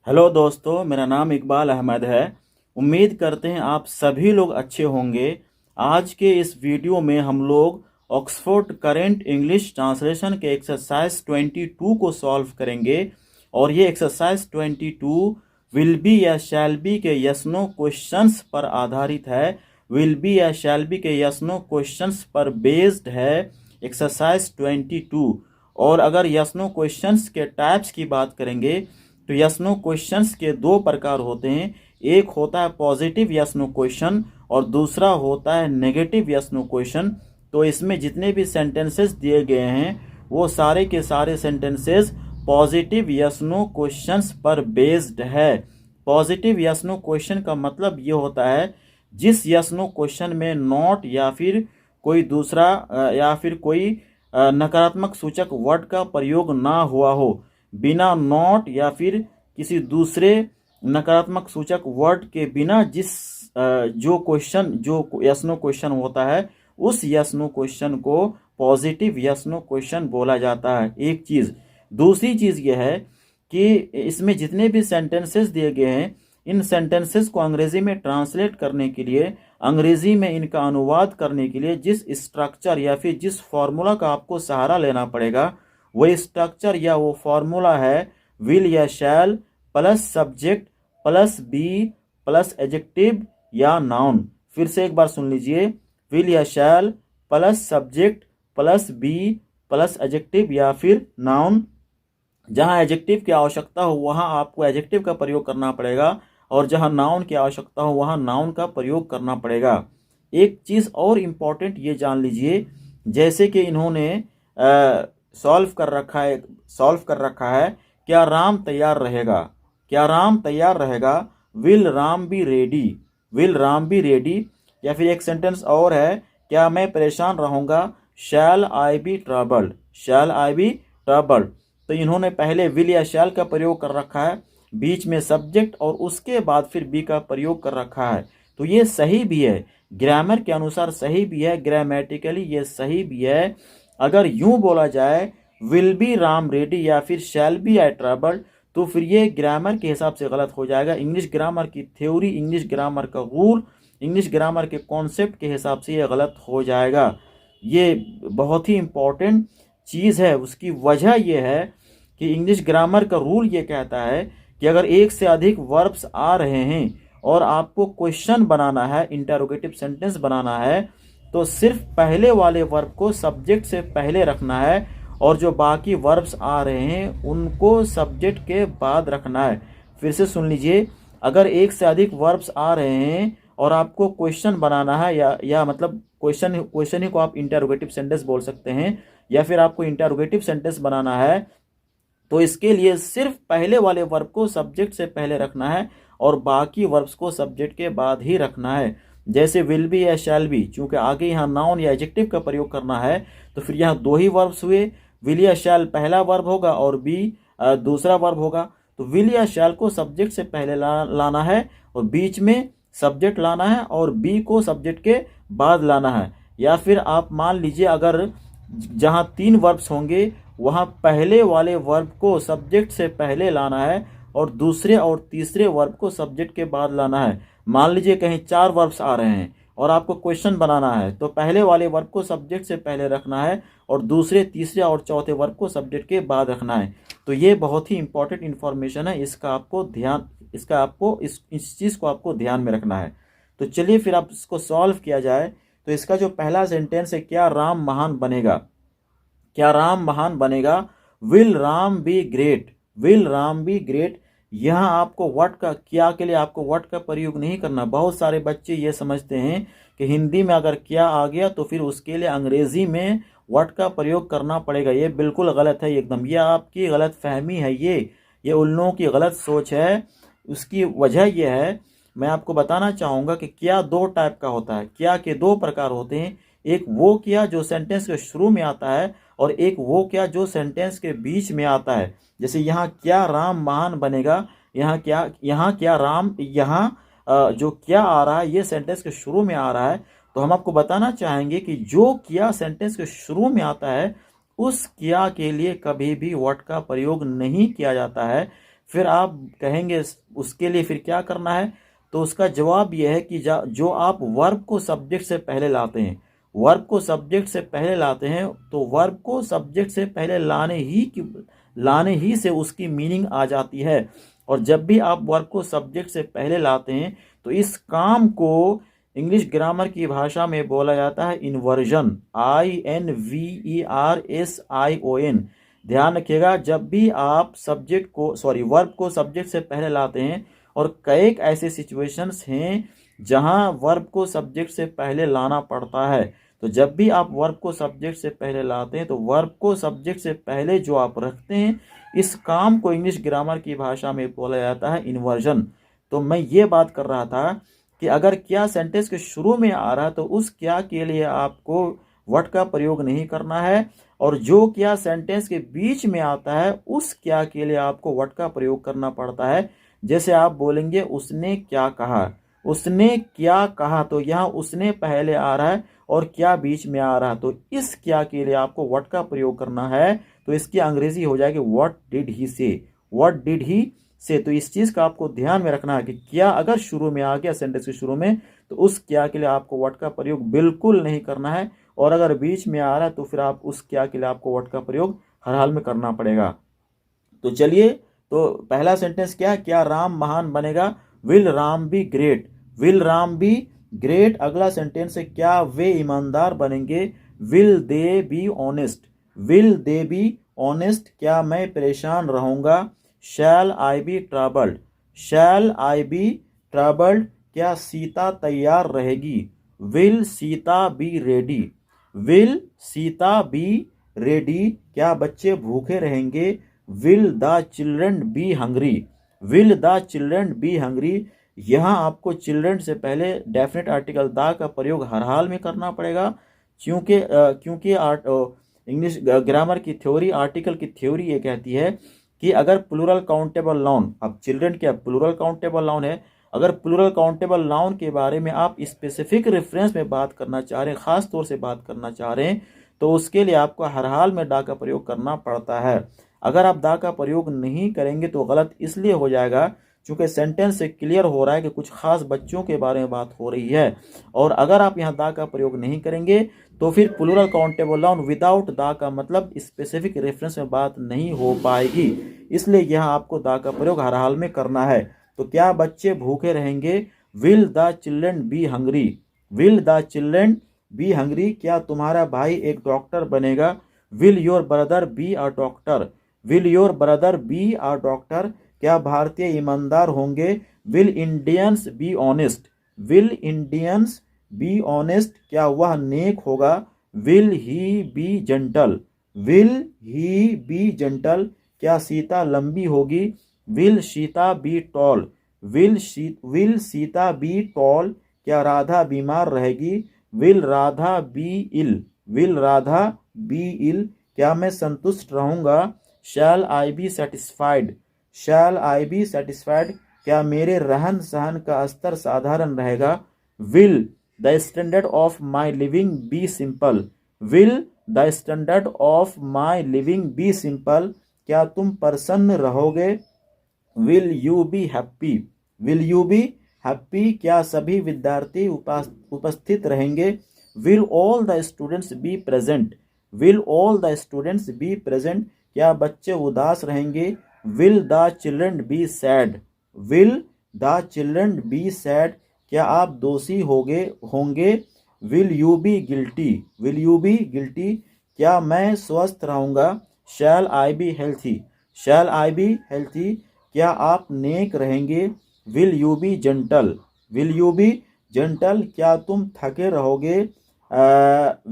Hello दोस्तों, मेरा नाम इकबाल अहमद है। उम्मीद करते हैं आप सभी लोग अच्छे होंगे। आज के इस वीडियो में हम लोग ऑक्सफोर्ड करेंट इंग्लिश ट्रांसलेशन के एक्सरसाइज 22 को सॉल्व करेंगे। और ये एक्सरसाइज 22 विल बी या शैल बी के यस नो क्वेश्चंस पर आधारित है। विल बी या शैल बी के यस नो क्वेश्चंस पर बेस्ड है एक्सरसाइज 22। और अगर यस नो क्वेश्चंस के टाइप्स की बात करेंगे तो यस नो क्वेश्चंस के दो प्रकार होते हैं। एक होता है पॉजिटिव यस नो क्वेश्चन और दूसरा होता है नेगेटिव यस नो क्वेश्चन। तो इसमें जितने भी सेंटेंसेस दिए गए हैं वो सारे के सारे sentences positive yes no questions पर बेस्ड है। पॉजिटिव यस नो क्वेश्चन का मतलब ये होता है जिस यस नो क्वेश्चन में नॉट या फिर कोई दूसरा या फिर कोई नकारात्मक सूचक वर्ड का प्रयोग ना हुआ हो। बिना नॉट या फिर किसी दूसरे नकारात्मक सूचक वर्ड के बिना जिस जो यस नो क्वेश्चन होता है उस यस नो क्वेश्चन को पॉजिटिव यस नो क्वेश्चन बोला जाता है। एक चीज़। दूसरी चीज़ यह है कि इसमें जितने भी सेंटेंसेस दिए गए हैं इन सेंटेंसेस को अंग्रेजी में ट्रांसलेट करने के लिए, अंग्रेजी में इनका अनुवाद करने के लिए जिस स्ट्रक्चर या फिर जिस फॉर्मूला का आपको सहारा लेना पड़ेगा वो स्ट्रक्चर या वो फॉर्मूला है विल या shall plus subject plus be plus adjective या नाउन। फिर से एक बार सुन लीजिए, विल या shall plus subject plus be plus adjective या फिर नाउन। जहां एडजेक्टिव की आवश्यकता हो वहां आपको एडजेक्टिव का प्रयोग करना पड़ेगा और जहां नाउन की आवश्यकता हो वहां नाउन का प्रयोग करना पड़ेगा। एक चीज़ और इम्पॉर्टेंट ये जान लीजिए, जैसे कि इन्होंने सॉल्व कर रखा है क्या राम तैयार रहेगा। क्या राम तैयार रहेगा, will Ram B ready. Will Ram be ready. या फिर एक सेंटेंस और है, क्या मैं परेशान रहूंगा, shall I B troubled. Shell I B troubled. तो इन्होंने पहले विल या शैल का प्रयोग कर रखा है, बीच में सब्जेक्ट और उसके बाद फिर बी का प्रयोग कर रखा है। तो ये सही भी है, ग्रामर के अनुसार सही भी है, ग्रामेटिकली ये सही भी है। अगर यूं बोला जाए विल बी राम रेडी या फिर शैल बी आई ट्रबल्ड तो फिर ये ग्रामर के हिसाब से गलत हो जाएगा। इंग्लिश ग्रामर की थ्योरी, इंग्लिश ग्रामर का रूल, इंग्लिश ग्रामर के कॉन्सेप्ट के हिसाब से ये गलत हो जाएगा। ये बहुत ही इम्पोर्टेंट चीज़ है। उसकी वजह यह है कि इंग्लिश ग्रामर का रूल ये कहता है कि अगर एक से अधिक वर्ब्स आ रहे हैं और आपको क्वेश्चन बनाना है, इंटरोगेटिव सेंटेंस बनाना है, तो सिर्फ पहले वाले वर्ब को सब्जेक्ट से पहले रखना है और जो बाकी वर्ब्स आ रहे हैं उनको सब्जेक्ट के बाद रखना है। फिर से सुन लीजिए, अगर एक से अधिक वर्ब्स आ रहे हैं और आपको क्वेश्चन बनाना है या मतलब क्वेश्चन ही को आप इंटरोगेटिव सेंटेंस बोल सकते हैं, या फिर आपको इंटरोगेटिव सेंटेंस बनाना है तो इसके लिए सिर्फ पहले वाले वर्ब को सब्जेक्ट से पहले रखना है और बाकी वर्ब्स को सब्जेक्ट के बाद ही रखना है। जैसे विल बी या शैल बी, चूंकि आगे यहाँ नाउन या एडजेक्टिव का प्रयोग करना है तो फिर यहाँ दो ही वर्ब्स हुए। विल या शैल पहला वर्ब होगा और बी दूसरा वर्ब होगा। तो विल या शैल को सब्जेक्ट से पहले लाना है और बीच में सब्जेक्ट लाना है और बी को सब्जेक्ट के बाद लाना है। या फिर आप मान लीजिए अगर जहाँ तीन वर्ब्स होंगे वहाँ पहले वाले वर्ब को सब्जेक्ट से पहले लाना है और दूसरे और तीसरे वर्ब को सब्जेक्ट के बाद लाना है। मान लीजिए कहीं चार वर्ब्स आ रहे हैं और आपको क्वेश्चन बनाना है तो पहले वाले वर्ब को सब्जेक्ट से पहले रखना है और दूसरे, तीसरे और चौथे वर्ब को सब्जेक्ट के बाद रखना है। तो ये बहुत ही इंपॉर्टेंट इन्फॉर्मेशन है, इस चीज़ को आपको ध्यान में रखना है। तो चलिए फिर आप इसको सॉल्व किया जाए। तो इसका जो पहला सेंटेंस है, क्या राम महान बनेगा। क्या राम महान बनेगा, will Ram be great. Will Ram be great. यहाँ आपको व्हाट का, क्या के लिए आपको व्हाट का प्रयोग नहीं करना। बहुत सारे बच्चे ये समझते हैं कि हिंदी में अगर क्या आ गया तो फिर उसके लिए अंग्रेजी में व्हाट का प्रयोग करना पड़ेगा। ये बिल्कुल गलत है एकदम। ये आपकी गलत फहमी है, ये उन लोगों की गलत सोच है। उसकी वजह यह है, मैं आपको बताना चाहूँगा कि क्या दो टाइप का होता है। क्या के दो प्रकार होते हैं। एक वो क्या जो सेंटेंस के शुरू में आता है और एक वो क्या जो सेंटेंस के बीच में आता है। जैसे यहाँ क्या राम महान बनेगा, यहाँ क्या राम, जो क्या आ रहा है ये सेंटेंस के शुरू में आ रहा है। तो हम आपको बताना चाहेंगे कि जो क्या सेंटेंस के शुरू में आता है उस क्या के लिए कभी भी व्हाट का प्रयोग नहीं किया जाता है। फिर आप कहेंगे उसके लिए फिर क्या करना है, तो उसका जवाब यह है कि जो आप वर्ब को सब्जेक्ट से पहले लाते हैं, वर्ब को सब्जेक्ट से पहले लाते हैं, तो वर्ब को सब्जेक्ट से पहले लाने ही से उसकी मीनिंग आ जाती है। और जब भी आप वर्ब को सब्जेक्ट से पहले लाते हैं तो इस काम को इंग्लिश ग्रामर की भाषा में बोला जाता है इन्वर्जन, INVERSION। ध्यान रखिएगा, जब भी आप वर्ब को सब्जेक्ट से पहले लाते हैं, और कई ऐसे सिचुएशंस हैं जहां वर्ब को सब्जेक्ट से पहले लाना पड़ता है, तो जब भी आप वर्ब को सब्जेक्ट से पहले लाते हैं तो वर्ब को सब्जेक्ट से पहले जो आप रखते हैं, इस काम को इंग्लिश ग्रामर की भाषा में बोला जाता है इन्वर्जन। तो मैं ये बात कर रहा था कि अगर क्या सेंटेंस के शुरू में आ रहा है तो उस क्या के लिए आपको व्हाट का प्रयोग नहीं करना है, और जो क्या सेंटेंस के बीच में आता है उस क्या के लिए आपको व्हाट का प्रयोग करना पड़ता है। जैसे आप बोलेंगे उसने क्या कहा, उसने क्या कहा, तो यहाँ उसने पहले आ रहा है और क्या बीच में आ रहा है, तो इस क्या के लिए आपको व्हाट का प्रयोग करना है। तो इसकी अंग्रेजी हो जाएगी व्हाट डिड ही से, व्हाट डिड ही से। तो इस चीज का आपको ध्यान में रखना है कि क्या अगर शुरू में आ गया सेंटेंस के शुरू में, तो उस क्या के लिए आपको व्हाट का प्रयोग बिल्कुल नहीं करना है, और अगर बीच में आ रहा है तो फिर आप उस क्या के लिए आपको व्हाट का प्रयोग हर हाल में करना पड़ेगा। तो चलिए, तो पहला सेंटेंस क्या राम महान बनेगा, will Ram be great, will Ram be great. अगला सेंटेंस है क्या वे ईमानदार बनेंगे, will they be honest, will they be honest. क्या मैं परेशान रहूंगा, shall I B troubled, shell I B troubled. क्या सीता तैयार रहेगी, will Sita B ready, will Sita B ready. क्या बच्चे भूखे रहेंगे, will the children be hungry, will the children be hungry. यहाँ आपको चिल्ड्रन से पहले डेफिनेट आर्टिकल द का प्रयोग हर हाल में करना पड़ेगा, क्योंकि इंग्लिश ग्रामर की थ्योरी, आर्टिकल की थ्योरी ये कहती है कि अगर प्लूरल काउंटेबल नाउन, अब चिल्ड्रन क्या प्लूरल काउंटेबल नाउन है, अगर प्लूरल काउंटेबल नाउन के बारे में आप स्पेसिफिक रेफरेंस में बात करना चाह रहे हैं, खास तौर से बात करना चाह रहे हैं, तो उसके लिए आपको हर हाल में डा का प्रयोग करना पड़ता है। अगर आप दा का प्रयोग नहीं करेंगे तो गलत इसलिए हो जाएगा क्योंकि सेंटेंस से क्लियर हो रहा है कि कुछ खास बच्चों के बारे में बात हो रही है, और अगर आप यहाँ दा का प्रयोग नहीं करेंगे तो फिर प्लूरल काउंटेबल नाउन विदाउट दा का मतलब स्पेसिफिक रेफरेंस में बात नहीं हो पाएगी, इसलिए यहाँ आपको दा का प्रयोग हर हाल में करना है। तो क्या बच्चे भूखे रहेंगे, will the children be hungry, will the children be hungry. क्या तुम्हारा भाई एक डॉक्टर बनेगा, will your brother be a doctor, will your brother be a doctor. क्या भारतीय ईमानदार होंगे, will Indians be honest, will Indians be honest. क्या वह नेक होगा, will he B gentle, will he B gentle. क्या सीता लंबी होगी, will Sita B toll, will Sita B toll. क्या राधा बीमार रहेगी, will Radha be ill, will Radha be ill. क्या मैं संतुष्ट रहूंगा, shall I be satisfied, shall I be satisfied. क्या मेरे रहन सहन का स्तर साधारण रहेगा, will the standard of my living be simple, will the standard of my living be simple. क्या तुम प्रसन्न रहोगे, will you be happy, will you be happy. क्या सभी विद्यार्थी उपस्थित रहेंगे, will all the students be present, will all the students be present. क्या बच्चे उदास रहेंगे, will the children be sad, will the children be sad. क्या आप दोषी होंगे, will you be guilty, will you be guilty. क्या मैं स्वस्थ रहूंगा, shall I be healthy, shall I be healthy. क्या आप नेक रहेंगे, will you be gentle, will you be gentle. क्या तुम थके रहोगे,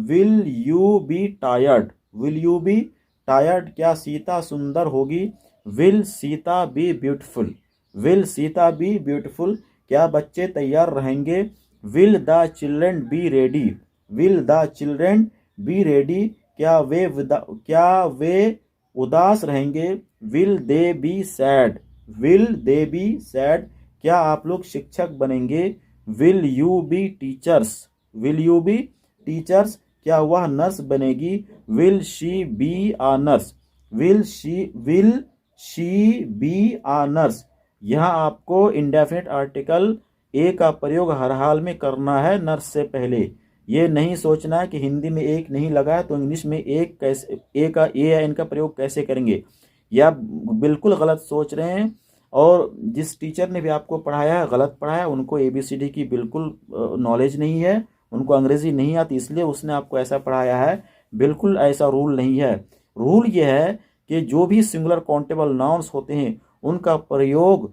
will you be tired, will you be tired. क्या सीता सुंदर होगी, will Sita be beautiful, will Sita be beautiful. क्या बच्चे तैयार रहेंगे, will the children be ready, will the children be ready. क्या वे उदास रहेंगे, will they be sad, will they be sad. क्या आप लोग शिक्षक बनेंगे, will you be teachers, will you be teachers. क्या वह नर्स बनेगी, will she be a nurse, will she be a nurse. यहाँ आपको इंडेफिनिट आर्टिकल ए का प्रयोग हर हाल में करना है नर्स से पहले। ये नहीं सोचना है कि हिंदी में एक नहीं लगा है तो इंग्लिश में एक कैसे, ए का ए या एन का प्रयोग कैसे करेंगे। या बिल्कुल गलत सोच रहे हैं, और जिस टीचर ने भी आपको पढ़ाया है गलत पढ़ाया, उनको ABCD की बिल्कुल नॉलेज नहीं है, उनको अंग्रेजी नहीं आती इसलिए उसने आपको ऐसा पढ़ाया है। बिल्कुल ऐसा रूल नहीं है। रूल ये है कि जो भी सिंगुलर काउंटेबल नाउन्स होते हैं उनका प्रयोग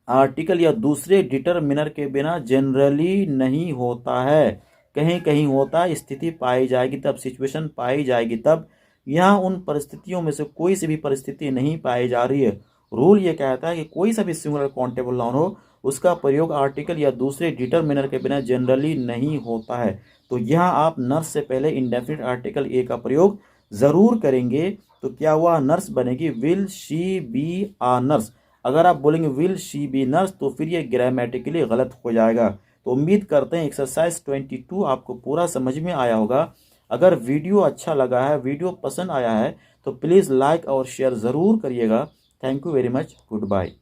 आर्टिकल या दूसरे डिटरमिनर के बिना जनरली नहीं होता है। कहीं कहीं होता है, स्थिति पाई जाएगी तब, सिचुएशन पाई जाएगी तब। यहाँ उन परिस्थितियों में से कोई सी भी परिस्थिति नहीं पाई जा रही है। रूल ये कहता है कि कोई सा भी सिंगुलर काउंटेबल नाउन हो उसका प्रयोग आर्टिकल या दूसरे डिटरमिनर के बिना जनरली नहीं होता है। तो यहाँ आप नर्स से पहले इंडेफिनिट आर्टिकल ए का प्रयोग जरूर करेंगे। तो क्या हुआ, नर्स बनेगी will she be a nurse. अगर आप बोलेंगे विल शी बी नर्स तो फिर ये ग्रामेटिकली गलत हो जाएगा। तो उम्मीद करते हैं एक्सरसाइज 22 आपको पूरा समझ में आया होगा। अगर वीडियो अच्छा लगा है, वीडियो पसंद आया है तो प्लीज़ लाइक और शेयर ज़रूर करिएगा। Thank you very much. Good bye.